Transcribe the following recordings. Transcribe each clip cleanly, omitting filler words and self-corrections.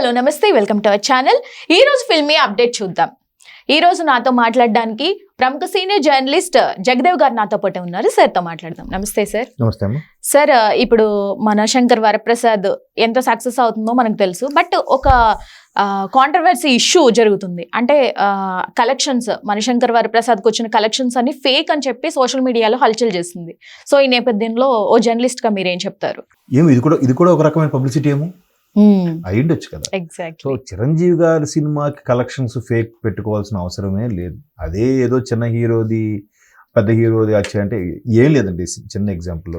Hello నమస్తే welcome to our channel. ఈ రోజు ఫిల్మీ అప్డేట్ చూద్దాం. ఈ రోజు నాతో మాట్లాడడానికి ప్రముఖ సీనియర్ జర్నలిస్ట్ జగదేవ్ గారు నాతో పాటు ఉన్నారు. సార్తో మాట్లాడదాం. నమస్తే సార్. నమస్తే అమ్మ. సార్, ఇప్పుడు మన శంకర్ వరప్రసాద్ ఎంత సక్సెస్ అవుతుందో మనకు తెలుసు. బట్ ఒక కాంట్రవర్సీ ఇష్యూ జరుగుతుంది. అంటే కలెక్షన్స్, మణిశంకర్ వరప్రసాద్కి వచ్చిన కలెక్షన్స్ అన్ని ఫేక్ అని చెప్పి సోషల్ మీడియాలో హల్చల్ చేస్తుంది. సో ఈ నేపథ్యంలో ఓ జర్నలిస్ట్గా మీరేం చెప్తారు? ఇది కూడా ఒక రకమైన పబ్లిసిటీ ఏమో అయ్యుండొచ్చు కదా. ఎగ్జాక్ట్. సో చిరంజీవి గారి సినిమాకి కలెక్షన్స్ ఫేక్ పెట్టుకోవాల్సిన అవసరమే లేదు. అదే ఏదో చిన్న హీరోది పెద్ద హీరోది వచ్చాయంటే ఏం లేదండి. చిన్న ఎగ్జాంపుల్,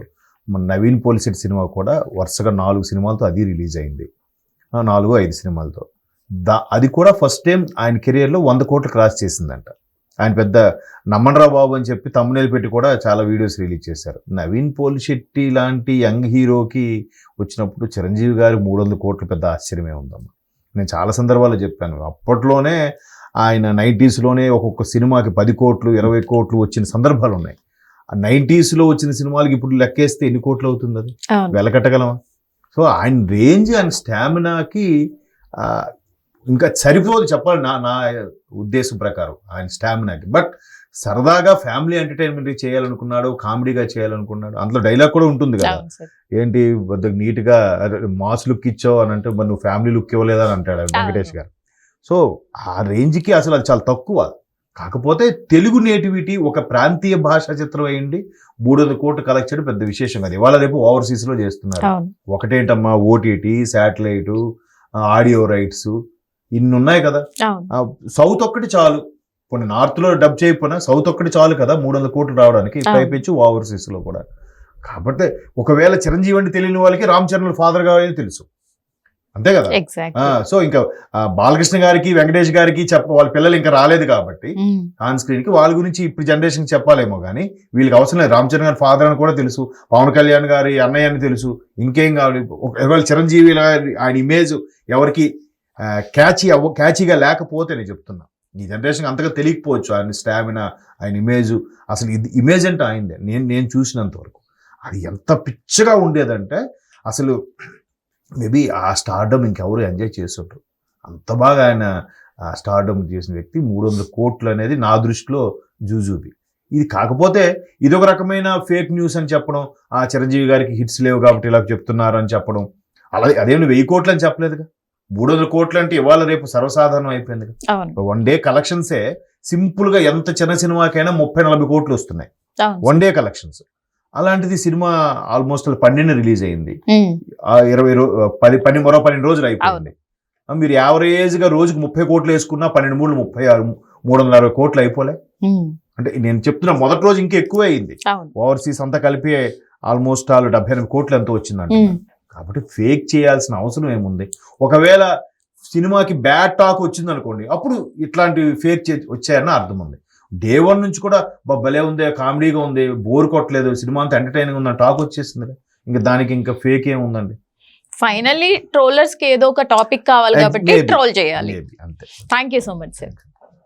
మన నవీన్ పోలిసెట్ సినిమా కూడా వరుసగా 4 సినిమాలతో అది రిలీజ్ అయింది. 4-5 సినిమాలతో. అది కూడా ఫస్ట్ టైం ఆయన కెరియర్లో 100 కోట్లు క్రాస్ చేసిందంట. ఆయన పెద్ద నమ్మనరావు బాబు అని చెప్పి తమ్మునేలు పెట్టి కూడా చాలా వీడియోస్ రిలీజ్ చేశారు. నవీన్ పోలిశెట్టి లాంటి యంగ్ హీరోకి వచ్చినప్పుడు చిరంజీవి గారి 300 కోట్లు పెద్ద ఆశ్చర్యమే ఉందమ్మా. నేను చాలా సందర్భాల్లో చెప్పాను. అప్పట్లోనే ఆయన 90స్లోనే ఒక్కొక్క సినిమాకి 10 కోట్లు 20 కోట్లు వచ్చిన సందర్భాలు ఉన్నాయి. ఆ 90స్లో వచ్చిన సినిమాలకి ఇప్పుడు లెక్కేస్తే ఎన్ని కోట్లు అవుతుంది? అది వెలకట్టగలమా? సో ఆయన రేంజ్, ఆయన స్టామినాకి ఇంకా సరిపోదు చెప్పాలి నా ఉద్దేశం ప్రకారం ఆయన స్టామినాకి. బట్ సరదాగా ఫ్యామిలీ ఎంటర్టైన్మెంట్ చేయాలనుకున్నాడు, కామెడీగా చేయాలనుకున్నాడు. అందులో డైలాగ్ కూడా ఉంటుంది కదా, ఏంటి కొద్దిగా నీట్గా మాస్ లుక్ ఇచ్చావు అని అంటే, మరి నువ్వు ఫ్యామిలీ లుక్ ఇవ్వలేదా అని అంటాడు వెంకటేష్ గారు. సో ఆ రేంజ్కి అసలు అది చాలా తక్కువ. కాకపోతే తెలుగు నేటివిటీ ఒక ప్రాంతీయ భాషా చిత్రం అయ్యింది 300 కోట్లు కలెక్ట్ చేయడం పెద్ద విశేషం. అది ఇవాళ రేపు ఓవర్సీస్లో చేస్తున్నారు. ఒకటేంటమ్మా, ఓటీటీ, శాటిలైటు, ఆడియో రైట్స్ ఇన్ని ఉన్నాయి కదా. సౌత్ ఒక్కటి చాలు. కొన్ని నార్త్లో డబ్ చేయకపోయినా సౌత్ ఒక్కటి చాలు కదా 300 కోట్లు రావడానికి. పైపెచ్చు ఓవర్సీస్లో కూడా. కాబట్టి ఒకవేళ చిరంజీవి అంటే తెలియని వాళ్ళకి రామ్ చరణ్ ఫాదర్ గారు తెలుసు, అంతే కదా. సో ఇంకా బాలకృష్ణ గారికి, వెంకటేష్ గారికి వాళ్ళ పిల్లలు ఇంకా రాలేదు కాబట్టి ఆన్ స్క్రీన్ కి వాళ్ళ గురించి ఇప్పుడు జనరేషన్ చెప్పాలేమో కానీ వీళ్ళకి అవసరం లేదు. రామ్ చరణ్ గారి ఫాదర్ అని కూడా తెలుసు, పవన్ కళ్యాణ్ గారి అన్నయ్య అని తెలుసు. ఇంకేం కావాలి? ఒకవేళ చిరంజీవి ఆయన ఇమేజ్ ఎవరికి క్యాచీగా లేకపోతే నేను చెప్తున్నా, ఈ జనరేషన్ అంతగా తెలియకపోవచ్చు ఆయన స్టామినా, ఆయన ఇమేజ్. అసలు ఇది ఇమేజ్ అంటే ఆయనదే. నేను చూసినంత వరకు అది ఎంత పిచ్చగా ఉండేదంటే, అసలు మేబీ ఆ స్టార్డమ్ ఇంకెవరు ఎంజాయ్ చేస్తుంటారు. అంత బాగా ఆయన స్టార్డమ్ చేసిన వ్యక్తి. 300 కోట్లు అనేది నా దృష్టిలో జూజూబి. ఇది కాకపోతే ఇదొక రకమైన ఫేక్ న్యూస్ అని చెప్పడం, ఆ చిరంజీవి గారికి హిట్స్ లేవు కాబట్టి ఇలా చెప్తున్నారు అని చెప్పడం. అలాగే అదేమి 1000 కోట్లు అని చెప్పలేదుగా. 300 కోట్లు అంటే ఇవాళ రేపు సర్వసాధారణం అయిపోయింది కదా. 1 డే కలెక్షన్సే సింపుల్ గా ఎంత చిన్న సినిమాకైనా 30-40 కోట్లు వస్తున్నాయి 1 డే కలెక్షన్స్. అలాంటిది సినిమా ఆల్మోస్ట్ 12 రిలీజ్ అయింది, 10 మరో 12 రోజులు అయిపోయింది. మీరు యావరేజ్ గా రోజుకి 30 కోట్లు వేసుకున్నా 12 36 360 కోట్లు అయిపోలే. అంటే నేను చెప్తున్నా, మొదటి రోజు ఇంకా ఎక్కువ అయింది. ఓవర్సీస్ అంతా కలిపి ఆల్మోస్ట్ 78 కోట్లు ఎంతో వచ్చిందంట. కాబట్టి ఫేక్ చేయాల్సిన అవసరం ఏముంది? ఒకవేళ సినిమాకి బ్యాడ్ టాక్ వచ్చింది అనుకోండి, అప్పుడు ఇట్లాంటి ఫేక్ వచ్చాయన్న అర్థం ఉంది. డే 1 నుంచి కూడా భలే ఉంది, కామెడీగా ఉంది, బోర్ కొట్టలేదు, సినిమా అంతా ఎంటర్టైనింగ్ ఉందని టాక్ వచ్చేసింది. ఇంకా దానికి ఇంకా ఫేక్ ఏముందండి? ఫైనల్లీ ట్రోలర్స్ కి ఏదో ఒక టాపిక్ కావాలి కాబట్టి ట్రోల్ చేయాలి. అంతే. Thank you so much sir.